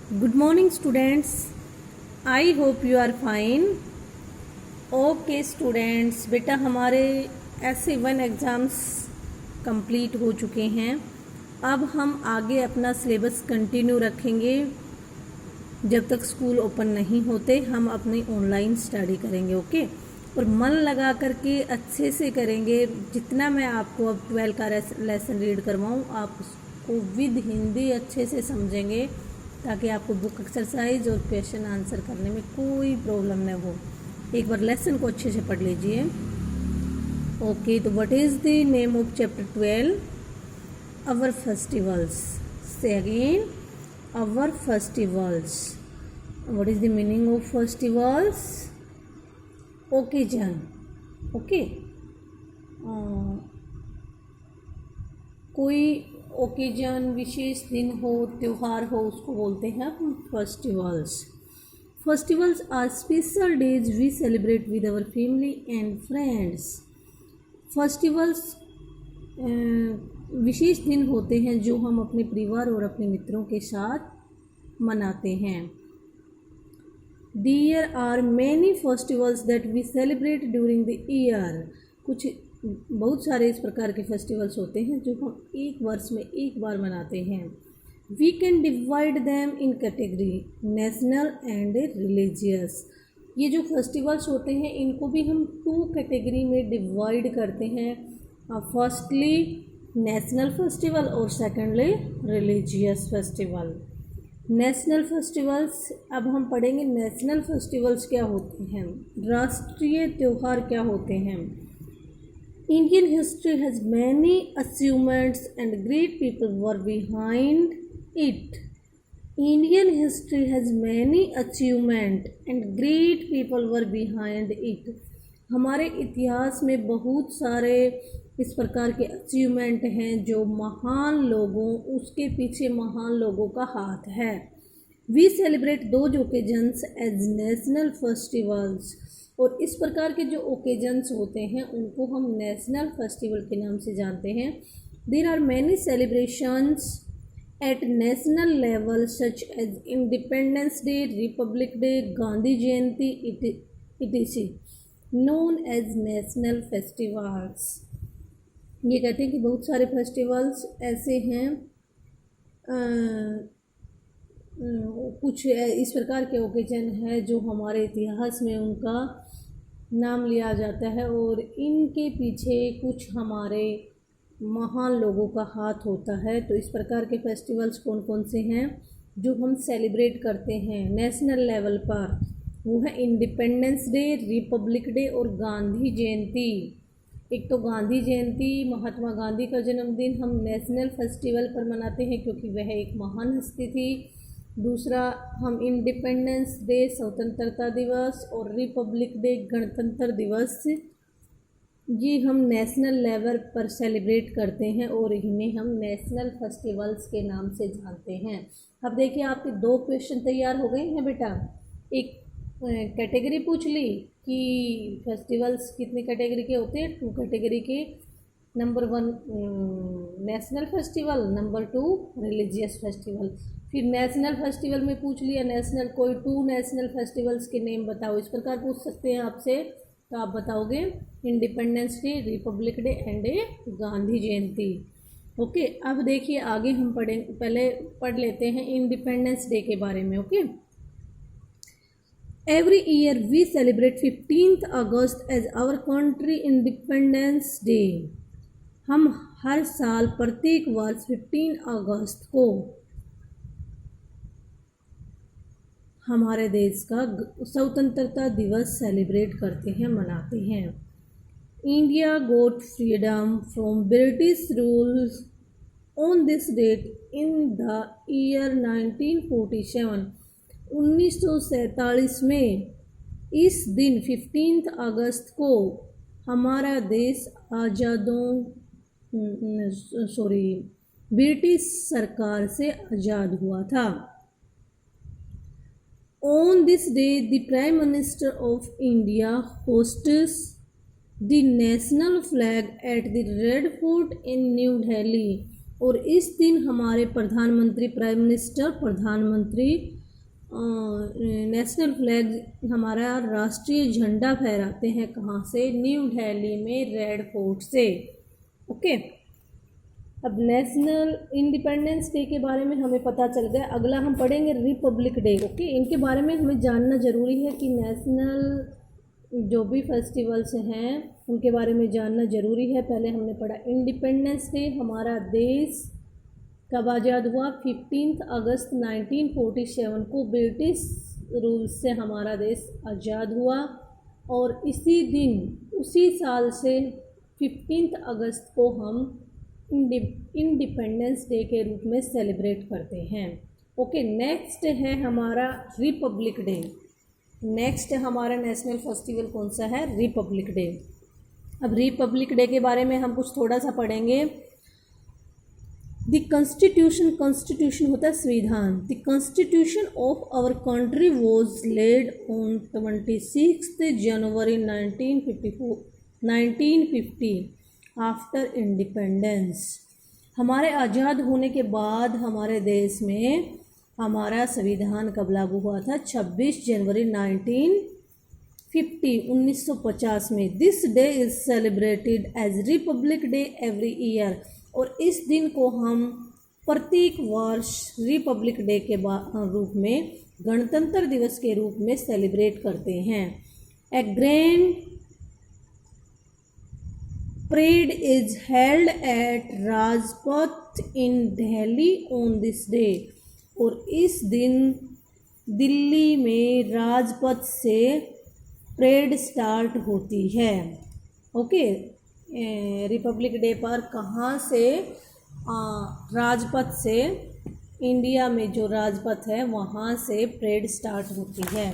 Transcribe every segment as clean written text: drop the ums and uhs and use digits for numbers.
Good morning students. I hope you are fine. Okay students, बेटा हमारे S1 exams complete हो चुके हैं। अब हम आगे अपना सिलेबस कंटिन्यू रखेंगे। जब तक स्कूल ओपन नहीं होते हम अपनी ऑनलाइन स्टडी करेंगे। ओके, और मन लगा करके अच्छे से करेंगे। जितना मैं आपको अब 12 का लेसन रीड करवाऊँ आप उसको विद हिंदी अच्छे से समझेंगे, ताकि आपको बुक एक्सरसाइज और क्वेश्चन आंसर करने में कोई प्रॉब्लम न हो। एक बार लेसन को अच्छे से पढ़ लीजिए। ओके, तो what is the name of chapter 12? Our festivals. Say again, our festivals. What is the meaning of festivals? Occasion. Okay, कोई ओकेजन, विशेष दिन हो, त्यौहार हो, उसको बोलते हैं हम festivals. Festivals are special days we celebrate with our family and friends. Festivals विशेष दिन होते हैं जो हम अपने परिवार और अपने मित्रों के साथ मनाते हैं। There are many festivals that we celebrate during the year. कुछ बहुत सारे इस प्रकार के फेस्टिवल्स होते हैं जो हम एक वर्ष में एक बार मनाते हैं। We can divide them in category national and religious. ये जो फेस्टिवल्स होते हैं इनको भी हम 2 कैटेगरी में डिवाइड करते हैं। फर्स्टली नेशनल फेस्टिवल और secondly religious festival. National festivals, अब हम पढ़ेंगे नेशनल फेस्टिवल्स क्या होते हैं, राष्ट्रीय त्यौहार क्या होते हैं। Indian history has many achievements and great people were behind it. Indian history has many achievements and great people were behind it. हमारे इतिहास में बहुत सारे इस प्रकार के अचीवमेंट हैं जो महान लोगों, उसके पीछे महान लोगों का हाथ है। We celebrate those occasions as national festivals, और इस प्रकार के जो ओकेजन्स होते हैं उनको हम नेशनल फेस्टिवल के नाम से जानते हैं। There are many celebrations at national level such as Independence Day, Republic Day, Gandhi Jayanti ETC known as national festivals. ये कहते हैं कि बहुत सारे फेस्टिवल्स ऐसे हैं, कुछ इस प्रकार के ओकेजन है जो हमारे इतिहास में उनका नाम लिया जाता है और इनके पीछे कुछ हमारे महान लोगों का हाथ होता है। तो इस प्रकार के फेस्टिवल्स कौन कौन से हैं जो हम सेलिब्रेट करते हैं नेशनल लेवल पर? वो है इंडिपेंडेंस डे, रिपब्लिक डे और गांधी जयंती। एक तो गांधी जयंती, महात्मा गांधी का जन्मदिन हम नेशनल फेस्टिवल पर मनाते हैं क्योंकि वह एक महान हस्ती थी। दूसरा, हम इंडिपेंडेंस डे, स्वतंत्रता दिवस, और रिपब्लिक डे, गणतंत्र दिवस, ये हम नेशनल लेवल पर सेलिब्रेट करते हैं और इन्हें हम नेशनल फेस्टिवल्स के नाम से जानते हैं। अब देखिए आपके 2 क्वेश्चन तैयार हो गए हैं बेटा। एक कैटेगरी पूछ ली कि फेस्टिवल्स कितने कैटेगरी के होते हैं, 2 कैटेगरी के। Number 1 national festival, number 2 religious festival. फिर नेशनल फेस्टिवल में पूछ लिया नेशनल, कोई 2 नेशनल फेस्टिवल्स के नेम बताओ। इस प्रकार पूछ सकते हैं आपसे, तो आप बताओगे independence Day, Republic day and Gandhi Jayanti. Okay, अब देखिए आगे हम पहले पढ़ लेते हैं इंडिपेंडेंस डे के बारे में। Okay, every year we celebrate 15 August as our country Independence Day. हम हर साल प्रत्येक वर्ष 15 अगस्त को हमारे देश का स्वतंत्रता दिवस सेलिब्रेट करते हैं, मनाते हैं। India got freedom from British rules on this date in the year 1947। 1947 में इस दिन 15 अगस्त को हमारा देश ब्रिटिश सरकार से आज़ाद हुआ था। On this day, the Prime Minister of India hoists the national flag at the Red Fort in New Delhi. और इस दिन हमारे प्रधानमंत्री, प्राइम मिनिस्टर, प्रधानमंत्री नेशनल फ्लैग, हमारा राष्ट्रीय झंडा फहराते हैं। कहाँ से? न्यू दिल्ली में रेड फोर्ट से। ओके, अब नेशनल इंडिपेंडेंस डे के बारे में हमें पता चल गया। अगला हम पढ़ेंगे रिपब्लिक डे। ओके, इनके बारे में हमें जानना ज़रूरी है कि नेशनल जो भी फेस्टिवल्स हैं उनके बारे में जानना ज़रूरी है। पहले हमने पढ़ा इंडिपेंडेंस डे। हमारा देश कब आज़ाद हुआ? 15 अगस्त 1947 को ब्रिटिश रूल से हमारा देश आज़ाद हुआ। और इसी दिन, उसी साल से 15 अगस्त को हम इंडिपेंडेंस डे के रूप में सेलिब्रेट करते हैं। ओके, नेक्स्ट है हमारा रिपब्लिक डे। नेक्स्ट हमारा नेशनल फेस्टिवल कौन सा है? Republic day. अब रिपब्लिक डे के बारे में हम कुछ थोड़ा सा पढ़ेंगे। द कॉन्स्टिट्यूशन होता है संविधान। The constitution of our country was laid on 26 January 1950 after independence. हमारे आज़ाद होने के बाद हमारे देश में हमारा संविधान कब लागू हुआ था? 26 जनवरी 1950 में। This day is celebrated as Republic Day every year. और इस दिन को हम प्रत्येक वर्ष रिपब्लिक डे के रूप में, गणतंत्र दिवस के रूप में सेलिब्रेट करते हैं। A grand parade is held at Rajpath in Delhi on this day. और इस दिन दिल्ली में राजपथ से परेड स्टार्ट होती है। ओके, रिपब्लिक डे पर कहाँ से? राजपथ से, इंडिया में जो राजपथ है वहाँ से परेड स्टार्ट होती है।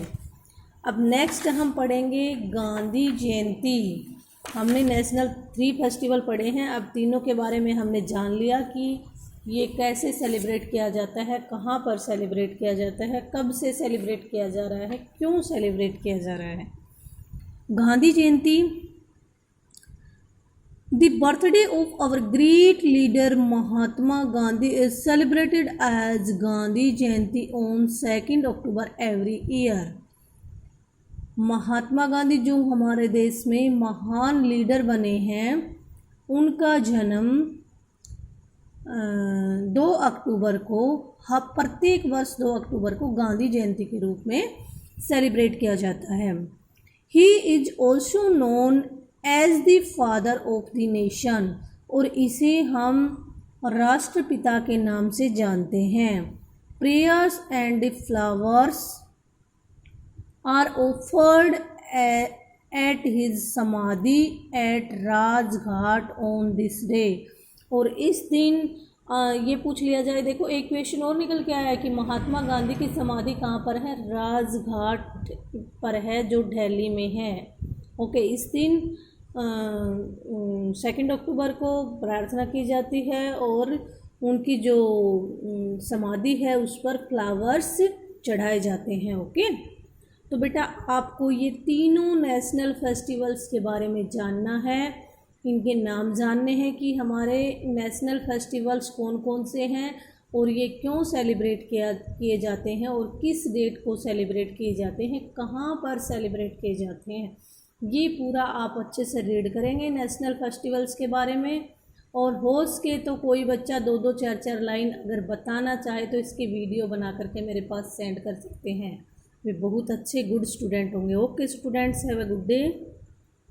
अब नेक्स्ट हम पढ़ेंगे गांधी जयंती। हमने नेशनल 3 फेस्टिवल पढ़े हैं। अब तीनों के बारे में हमने जान लिया कि ये कैसे सेलिब्रेट किया जाता है, कहाँ पर सेलिब्रेट किया जाता है, कब से सेलिब्रेट किया जा रहा है, क्यों सेलिब्रेट किया जा रहा है। Gandhi Jayanti, the birthday of our great leader Mahatma Gandhi is celebrated as Gandhi Jayanti on 2 October every year. Mahatma Gandhi जो हमारे देश में महान लीडर बने हैं, उनका जन्म 2 अक्टूबर को, प्रत्येक वर्ष 2 अक्टूबर को गांधी जयंती के रूप में सेलिब्रेट किया जाता है। He is also known as the father of the nation. और इसे हम राष्ट्रपिता के नाम से जानते हैं। Prayers and flowers are offered at his samadhi at Rajghat on this day. और इस दिन ये पूछ लिया जाए, देखो एक क्वेश्चन और निकल के आया है कि महात्मा गांधी की समाधि कहाँ पर है? राजघाट पर है, जो दिल्ली में है। ओके, इस दिन 2 अक्टूबर को प्रार्थना की जाती है और उनकी जो समाधि है उस पर फ्लावर्स चढ़ाए जाते हैं। ओके, तो बेटा आपको ये तीनों नेशनल फेस्टिवल्स के बारे में जानना है, इनके नाम जानने हैं कि हमारे नेशनल फेस्टिवल्स कौन कौन से हैं और ये क्यों सेलिब्रेट किए जाते हैं और किस डेट को सेलिब्रेट किए जाते हैं, कहाँ पर सेलिब्रेट किए जाते हैं। ये पूरा आप अच्छे से रीड करेंगे नेशनल फेस्टिवल्स के बारे में। और हो सके तो कोई बच्चा 2-2 4-4 लाइन अगर बताना चाहे तो इसकी वीडियो बना करके मेरे पास सेंड कर सकते हैं। वे बहुत अच्छे गुड स्टूडेंट होंगे। Okay students, have a good day.